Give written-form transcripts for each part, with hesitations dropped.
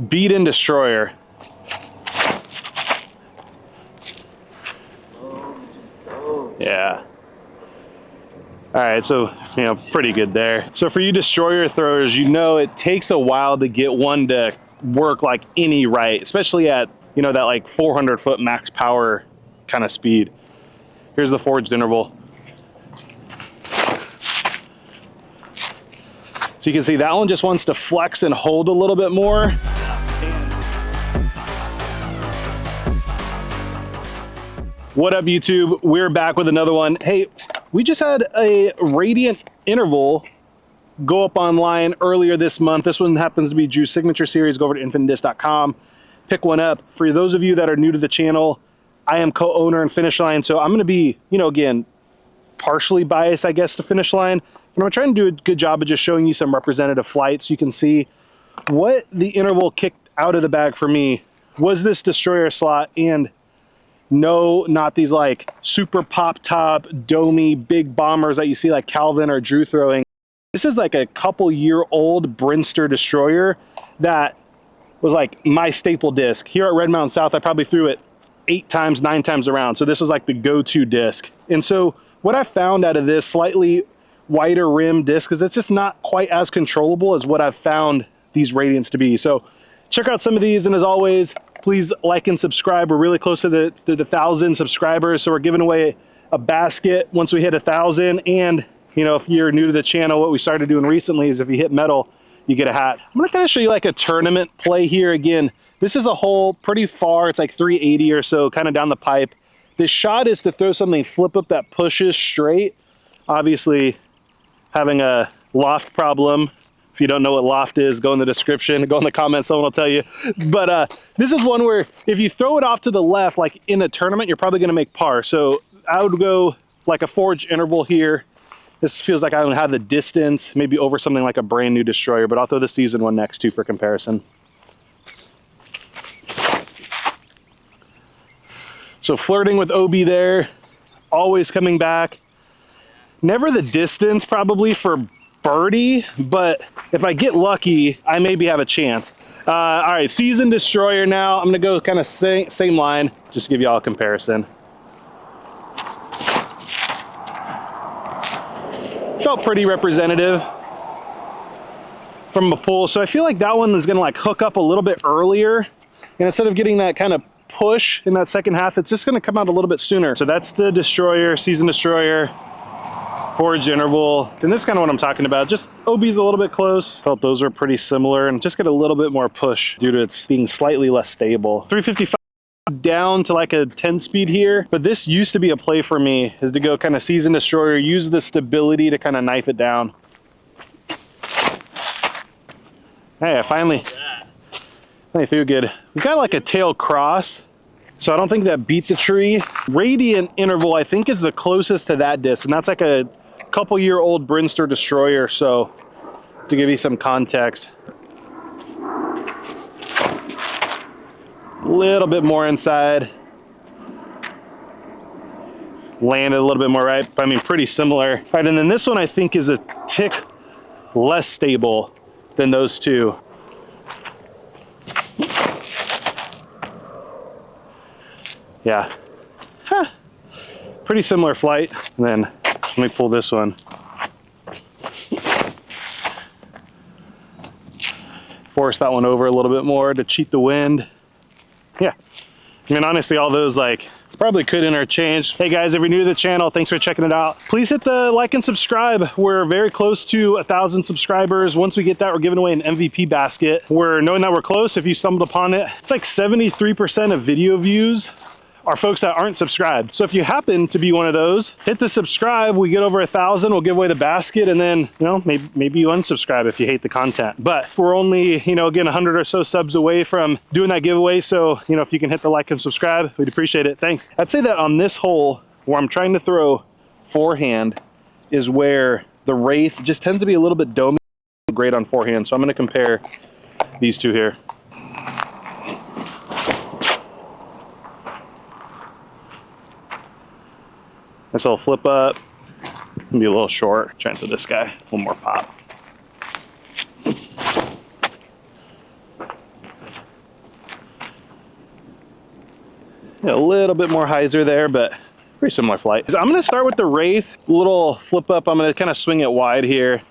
beat-in destroyer. Yeah. All right, so, pretty good there. So for you destroyer throwers, it takes a while to get one to work like any right, especially at, that like 400-foot max power kind of speed. Here's the forged interval. So you can see that one just wants to flex and hold a little bit more. What up, YouTube? We're back with another one. Hey, we just had a Radiant interval go up online earlier this month. This one happens to be Drew's signature series. Go over to infinitedisc.com, pick one up. For those of you that are new to the channel, I am co-owner in Finish Line, so I'm going to be, again, partially biased, I guess, to Finish Line. And I'm trying to do a good job of just showing you some representative flights. You can see what the interval kicked out of the bag for me was this destroyer slot, and no, not these like super pop top, domey, big bombers that you see like Calvin or Drew throwing. This is like a couple year old Brinster destroyer that was like my staple disc. Here at Red Mountain South, I probably threw it 8 times, 9 times around. So this was like the go-to disc. And so what I found out of this slightly wider rim disc is it's just not quite as controllable as what I've found these Radiants to be. So check out some of these, and as always, please like and subscribe. We're really close to the 1,000 subscribers, so we're giving away a basket once we hit 1,000. And if you're new to the channel, what we started doing recently is if you hit metal, you get a hat. I'm gonna kind of show you like a tournament play here. Again, this is a hole pretty far. It's like 380 or so, kind of down the pipe. This shot is to throw something flip up that pushes straight. Obviously, having a loft problem. If you don't know what loft is, go in the description, go in the comments, someone will tell you. But this is one where if you throw it off to the left, like in a tournament, you're probably gonna make par. So I would go like a forged interval here. This feels like I don't have the distance, maybe over something like a brand new destroyer, but I'll throw the seasoned one next to for comparison. So flirting with OB there, always coming back. Never the distance probably for birdie, but if I get lucky, I maybe have a chance. All right, seasoned destroyer now. I'm gonna go kind of same line, just to give you all a comparison. Felt pretty representative from a pull. So I feel like that one is gonna like hook up a little bit earlier. And instead of getting that kind of push in that second half, it's just gonna come out a little bit sooner. So that's the destroyer, seasoned destroyer. Forged interval, and this is kind of what I'm talking about. Just OB's a little bit close. Felt those were pretty similar, and just get a little bit more push due to its being slightly less stable. 355 down to like a 10 speed here, but this used to be a play for me, is to go kind of seasoned destroyer, use the stability to kind of knife it down. Hey, I finally threw good. We got like a tail cross, so I don't think that beat the tree. Radiant interval, I think, is the closest to that disc, and that's like a couple year old Brinster destroyer. So to give you some context, a little bit more inside, landed a little bit more right, but I mean pretty similar. All right, and then this one I think is a tick less stable than those two. Yeah, huh. Pretty similar flight. And then let me pull this one. Force that one over a little bit more to cheat the wind. Yeah, I mean, honestly, all those like probably could interchange. Hey guys, if you're new to the channel, thanks for checking it out. Please hit the like and subscribe. We're very close to 1,000 subscribers. Once we get that, we're giving away an MVP basket. We're knowing that we're close. If you stumbled upon it, it's like 73% of video views are folks that aren't subscribed. So if you happen to be one of those, hit the subscribe. We get over 1,000, we'll give away the basket, and then, maybe you unsubscribe if you hate the content. But we're only, again, 100 or so subs away from doing that giveaway. So, if you can hit the like and subscribe, we'd appreciate it. Thanks. I'd say that on this hole where I'm trying to throw forehand is where the Wraith just tends to be a little bit domey, great on forehand. So I'm gonna compare these two here. Nice little flip up. Gonna be a little short. Trying to this guy. One more pop. A little bit more hyzer there, but pretty similar flight. So I'm gonna start with the Wraith, little flip up. I'm gonna kind of swing it wide here.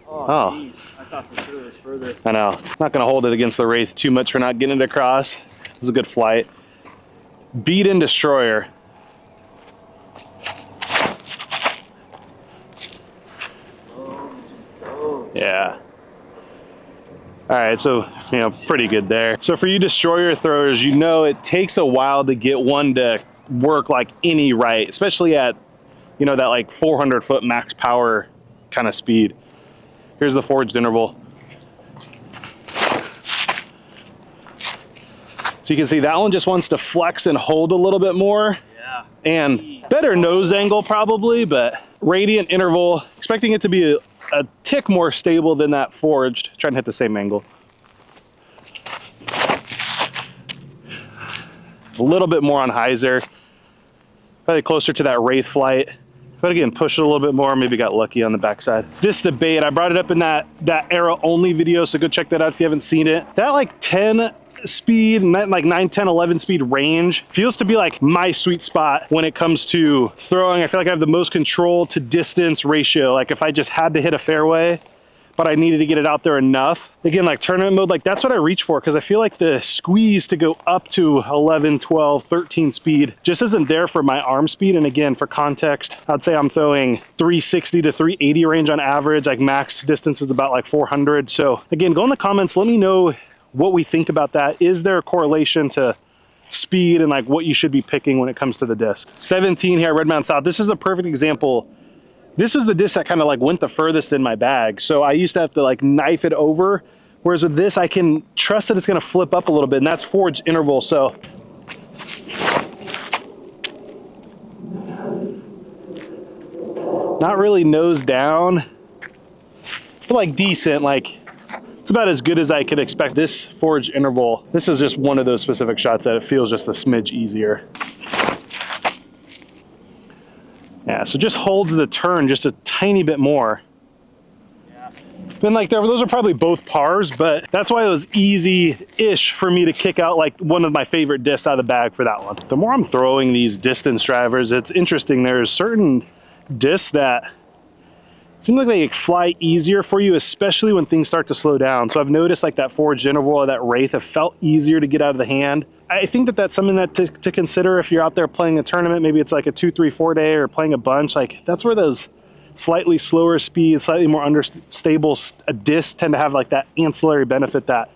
Oh. I thought for sure it was further. I know. Not gonna hold it against the Wraith too much for not getting it across. It was a good flight. Beat in Destroyer. Yeah. All right, so, you know, pretty good there. So for you Destroyer throwers, you know it takes a while to get one to work like any right, especially at, you know, that like 400-foot max power kind of speed. Here's the forged interval. So you can see that one just wants to flex and hold a little bit more. Yeah. And better nose angle probably, but radiant interval, expecting it to be a tick more stable than that forged. Trying to hit the same angle. A little bit more on hyzer. Probably closer to that Wraith flight. But again, push it a little bit more, maybe got lucky on the backside. This debate, I brought it up in that era only video, so go check that out if you haven't seen it. That like 10 speed, like 9, 10, 11 speed range feels to be like my sweet spot when it comes to throwing. I feel like I have the most control to distance ratio. Like if I just had to hit a fairway, but I needed to get it out there enough. Again, like tournament mode, like that's what I reach for, because I feel like the squeeze to go up to 11, 12, 13 speed just isn't there for my arm speed. And again, for context, I'd say I'm throwing 360 to 380 range on average, like max distance is about like 400. So again, go in the comments, let me know what we think about that. Is there a correlation to speed and like what you should be picking when it comes to the disc? 17 here at Red Mountain South. This is a perfect example. This was the disc that kind of like went the furthest in my bag. So I used to have to like knife it over. Whereas with this, I can trust that it's gonna flip up a little bit, and that's forged interval. So not really nose down, but like decent, like it's about as good as I could expect. This forged interval, this is just one of those specific shots that it feels just a smidge easier. Yeah, so just holds the turn just a tiny bit more. Yeah. And like those are probably both pars, but that's why it was easy-ish for me to kick out like one of my favorite discs out of the bag for that one. The more I'm throwing these distance drivers, it's interesting. There's certain discs that seem like they fly easier for you, especially when things start to slow down. So I've noticed like that forged interval or that Wraith have felt easier to get out of the hand. I think that that's something that to consider if you're out there playing a tournament. Maybe it's like a 2, 3, 4 day or playing a bunch. Like that's where those slightly slower speeds, slightly more unstable discs tend to have like that ancillary benefit that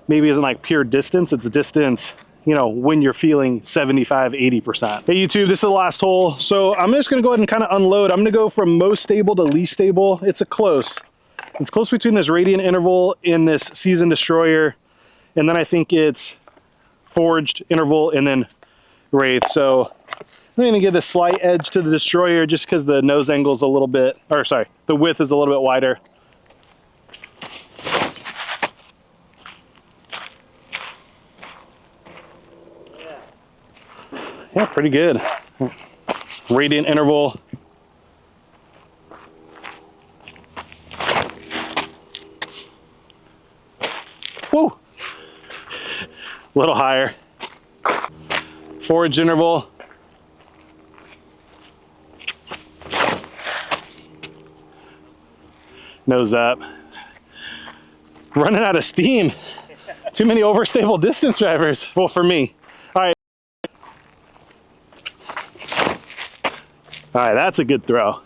maybe isn't like pure distance. It's distance, you know, when you're feeling 75, 80%. Hey YouTube, this is the last hole. So I'm just gonna go ahead and kind of unload. I'm gonna go from most stable to least stable. It's close between this radiant interval and this seasoned Destroyer. And then I think it's forged interval and then Wraith. So I'm gonna give the slight edge to the Destroyer just because the nose angle is a little bit, or sorry, the width is a little bit wider. Yeah, pretty good. Radiant interval. Woo! A little higher. Forged interval. Nose up. Running out of steam. Too many overstable distance drivers. Well, for me. All right, that's a good throw.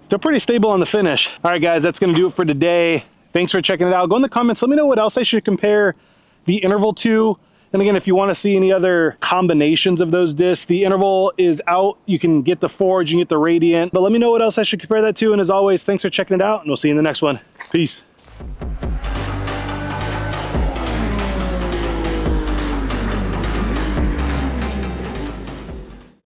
Still pretty stable on the finish. All right, guys, that's gonna do it for today. Thanks for checking it out. Go in the comments, let me know what else I should compare the interval to. And again, if you wanna see any other combinations of those discs, the interval is out. You can get the forge, you can get the radiant, but let me know what else I should compare that to. And as always, thanks for checking it out, and we'll see you in the next one. Peace.